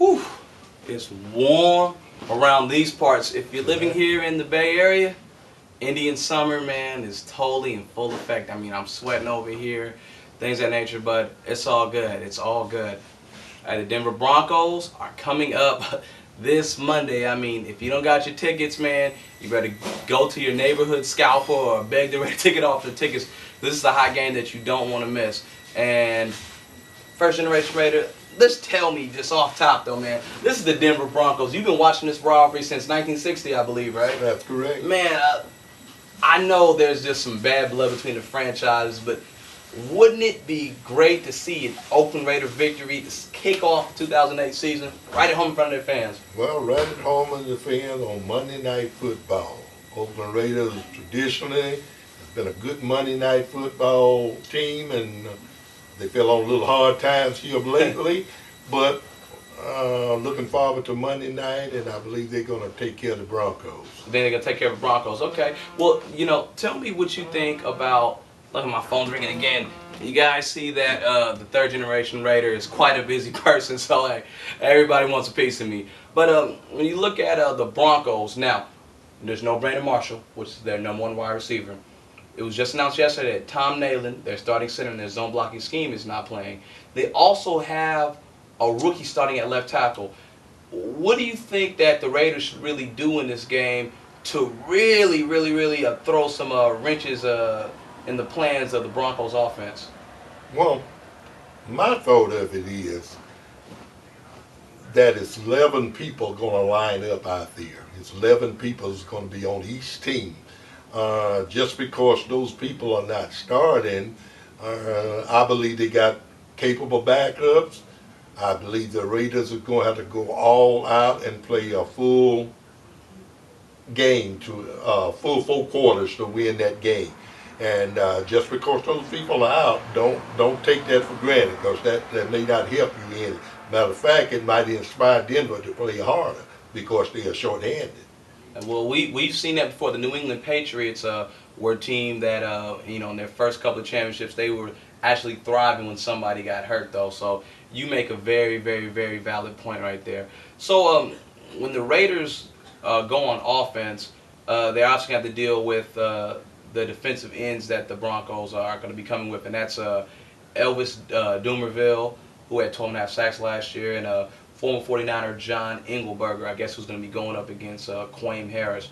Whew, it's warm around these parts. If you're living here in the Bay Area, Indian summer, man, is totally in full effect. I mean, I'm sweating over here, things of that nature, but it's all good. It's all good. The Denver Broncos are coming up this Monday. I mean, if you don't got your tickets, man, you better go to your neighborhood scalper or beg the ticket off the tickets. This is a hot game that you don't want to miss. And first generation Raider, let's tell me just off top though, man. This is the Denver Broncos. You've been watching this rivalry since 1960, I believe, right? That's correct. Man, I know there's just some bad blood between the franchises, but wouldn't it be great to see an Oakland Raider victory to kick off the 2008 season right at home in front of their fans? Well, right at home in the fans on Monday Night Football. Oakland Raiders traditionally has been a good Monday Night Football team, and they fell on a little hard times here lately, but looking forward to Monday night, and I believe they're going to take care of the Broncos. Then they're going to take care of the Broncos. Okay. Well, you know, tell me what you think about, look at my phone's ringing again. You guys see that the third generation Raider is quite a busy person, so like, everybody wants a piece of me. But when you look at the Broncos, now, there's no Brandon Marshall, which is their #1 wide receiver. It was just announced yesterday that Tom Nalen, their starting center in their zone blocking scheme, is not playing. They also have a rookie starting at left tackle. What do you think that the Raiders should really do in this game to really throw some wrenches in the plans of the Broncos offense? Well, my thought of it is that it's 11 people going to line up out there. It's 11 people is going to be on each team. Just because those people are not starting, I believe they got capable backups. I believe the Raiders are going to have to go all out and play a full game, to full 4 quarters to win that game. And just because those people are out, don't take that for granted, because that may not help you any. Matter of fact, it might inspire Denver to play harder because they are short-handed. Well, we've seen that before. The New England Patriots were a team that, you know, in their first couple of championships, they were actually thriving when somebody got hurt, though. So you make a very valid point right there. So when the Raiders go on offense, they also have to deal with the defensive ends that the Broncos are going to be coming with, and that's Elvis Dumervil, who had 12.5 sacks last year, and former 49er John Engelberger, I guess, who's going to be going up against Quaim Harris.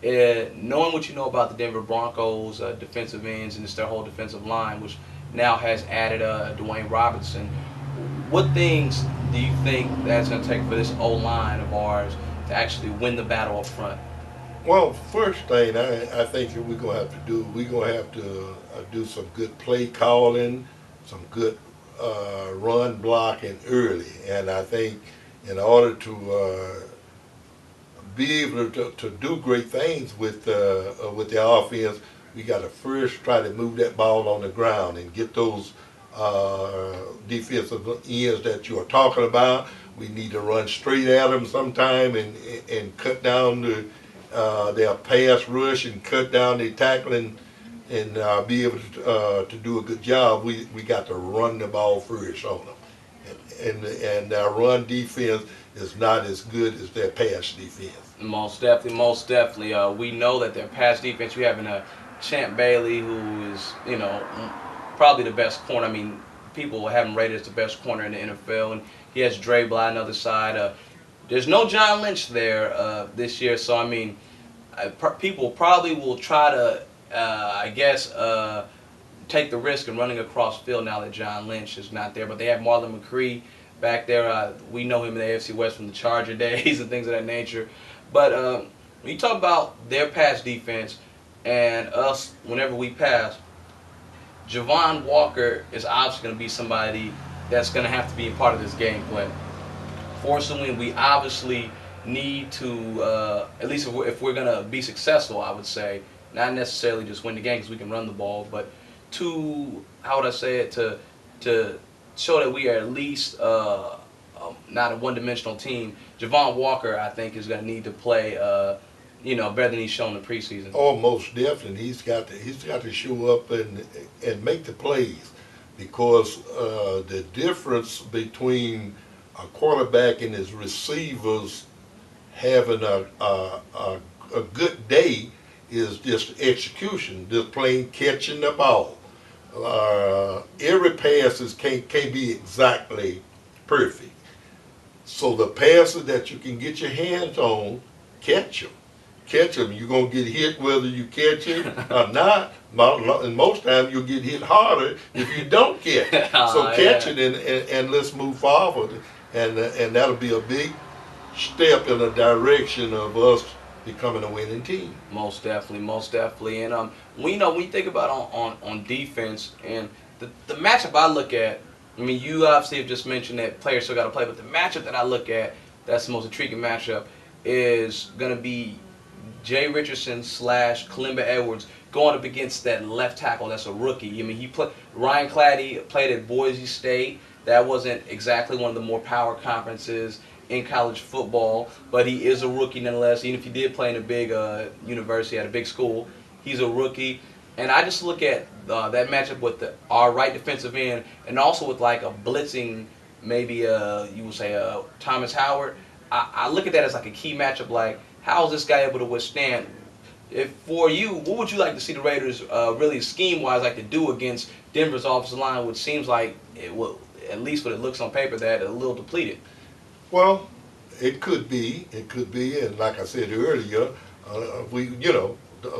Knowing what you know about the Denver Broncos defensive ends and just their whole defensive line, which now has added Dwayne Robinson, what things do you think that's going to take for this O-line of ours to actually win the battle up front? Well, first thing I think that we're going to have to do, we're going to have to do some good play calling, some good run blocking early. And I think in order to be able to do great things with the offense, we got to first try to move that ball on the ground and get those defensive ends that you are talking about. We need to run straight at them sometime and cut down their pass rush and cut down their tackling, and be able to do a good job. We got to run the ball first on them, and our run defense is not as good as their pass defense. Most definitely. We know that their pass defense, you having a Champ Bailey, who is, you know, probably the best corner. I mean, people have him rated as the best corner in the NFL, and he has Dre Bly on the other side. There's no John Lynch there this year, so I mean, people probably will try to, I guess, take the risk of running across field now that John Lynch is not there. But they have Marlon McCree back there. We know him in the AFC West from the Charger days and things of that nature. But when you talk about their pass defense and us, whenever we pass, Javon Walker is obviously going to be somebody that's going to have to be a part of this game plan. For us to win, we obviously need to, at least if we're going to be successful, I would say, not necessarily just win the game because we can run the ball, but to, how would I say it, to show that we are at least not a one-dimensional team. Javon Walker, I think, is going to need to play, you know, better than he's shown in the preseason. Oh, most definitely. He's got to show up and make the plays, because the difference between a quarterback and his receivers having a good day is just execution, just plain catching the ball. Every passes can't be exactly perfect. So the passes that you can get your hands on, catch them. Catch them. You're going to get hit whether you catch it or not. And most times you'll get hit harder if you don't catch it. So catch it and let's move forward. And that'll be a big step in the direction of us becoming a winning team. Most definitely, most definitely. And we know when you think about on defense and the matchup I look at, I mean, you obviously have just mentioned that players still got to play, but the matchup that I look at that's the most intriguing matchup is going to be Jay Richardson / Kalimba Edwards going up against that left tackle that's a rookie. I mean, Ryan Clady played at Boise State. That wasn't exactly one of the more power conferences in college football, but he is a rookie nonetheless. Even if he did play in a big university at a big school, he's a rookie. And I just look at that matchup with our right defensive end, and also with like a blitzing, maybe you would say Thomas Howard. I look at that as like a key matchup. Like, how is this guy able to withstand? If for you, what would you like to see the Raiders really scheme-wise like to do against Denver's offensive line, which seems like it will, at least what it looks on paper, that a little depleted? Well, it could be, and like I said earlier, we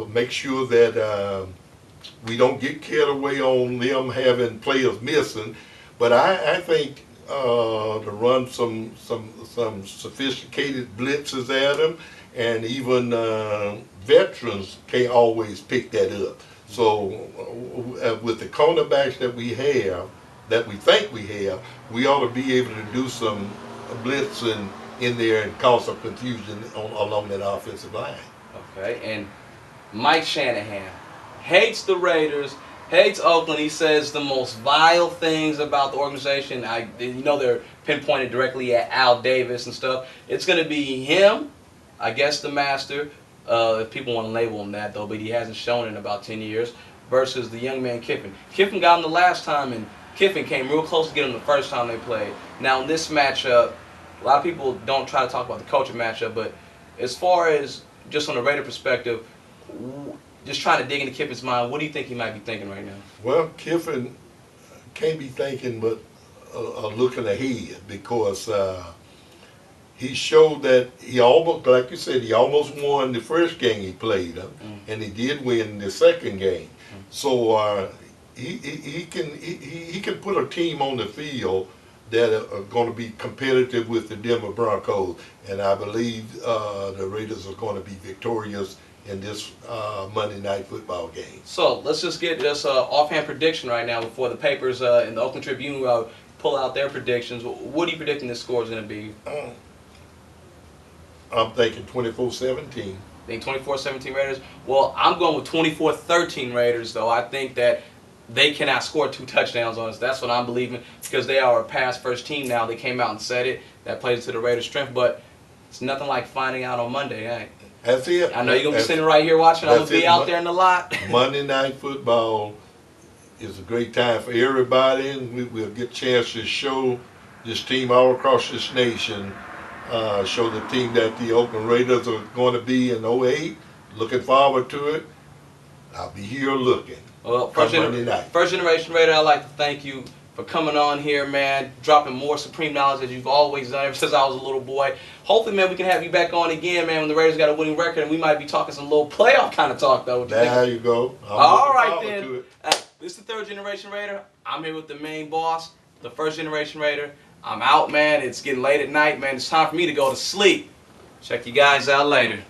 make sure that we don't get carried away on them having players missing. But I think to run some sophisticated blitzes at them, and even veterans can't always pick that up. So with the cornerbacks that we have, that we think we have, we ought to be able to do some blitzing in there and cause some confusion along that offensive line. Okay, and Mike Shanahan hates the Raiders, hates Oakland. He says the most vile things about the organization. They're pinpointed directly at Al Davis and stuff. It's going to be him, I guess the master, if people want to label him that though, but he hasn't shown it in about 10 years, versus the young man Kiffin. Kiffin got him the last time, and Kiffin came real close to getting him the first time they played. Now in this matchup, a lot of people don't try to talk about the coaching matchup, but as far as just on the Raider perspective, just trying to dig into Kiffin's mind, what do you think he might be thinking right now? Well, Kiffin can't be thinking but looking ahead, because he showed that he almost, like you said, he almost won the first game he played, and he did win the second game. So he can put a team on the field that are going to be competitive with the Denver Broncos, and I believe the Raiders are going to be victorious in this Monday Night Football game. So let's just get this offhand prediction right now before the papers in the Oakland Tribune pull out their predictions. What are you predicting this score is going to be? I'm thinking 24-17. Think 24-17 Raiders? Well, I'm going with 24-13 Raiders, though. I think that they cannot score 2 touchdowns on us. That's what I'm believing, because they are a pass-first team now. They came out and said it. That plays to the Raiders' strength, but it's nothing like finding out on Monday. Hey. That's it. I know you're going to be sitting right here watching. I'm going to be out there in the lot. Monday Night Football is a great time for everybody, and we'll get a chance to show this team all across this nation, show the team that the Oakland Raiders are going to be in 08. Looking forward to it. I'll be here looking. Well, first generation Raider, I'd like to thank you for coming on here, man, dropping more supreme knowledge as you've always done ever since I was a little boy. Hopefully, man, we can have you back on again, man, when the Raiders got a winning record, and we might be talking some little playoff kind of talk, though. There you go. All right, then. This is the third generation Raider. I'm here with the main boss, the first generation Raider. I'm out, man. It's getting late at night, man. It's time for me to go to sleep. Check you guys out later.